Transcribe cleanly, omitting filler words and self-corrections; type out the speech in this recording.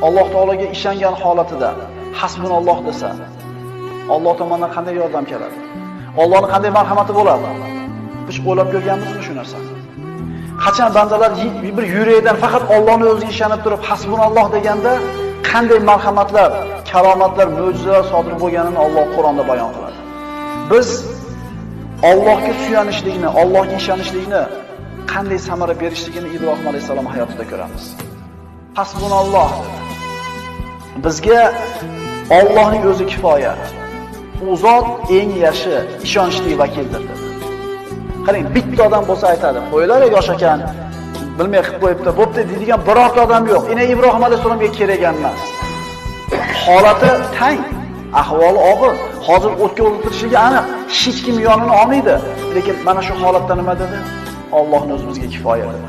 Alloh taologa ishongan holatida hasbunalloh desa, Alloh tomonidan qanday yordam keladi? Allohning qanday marhamati bo'ladi? Biz o'ylab ko'rganmizmi shu narsani? Qachon bandalar bir yurakdan faqat Allohning o'ziga ishonib turib hasbunalloh deganda qanday marhamatlar, karomatlar, mo'jizalar sodir bo'lganini Alloh Qur'onda bayon qiladi. Biz Allohga suyanishlikni, Allohga ishonishlikni qanday samara berishligini Ibrohim alayhisalom hayotida ko'ramiz. Hasbunalloh. Bizga Allohning o'zi kifoya. U zot eng yaxshi ishonchli vakildir dedi. Qarang, bitta odam bo'lsa aytadi, qo'ylar yosh ekan, bilmay qilib qo'yibdi, bo'pti deydigan birorta odam yo'q. Ina Ibrohim alayhisalomga kerak emas. Holati tang, ahvoli og'ir. Hozir o'tga o'ltirishiga aniq, hech kim yonini olmaydi. Lekin mana shu holatda nima dedi? Allohning o'zi bizga kifoya dedi.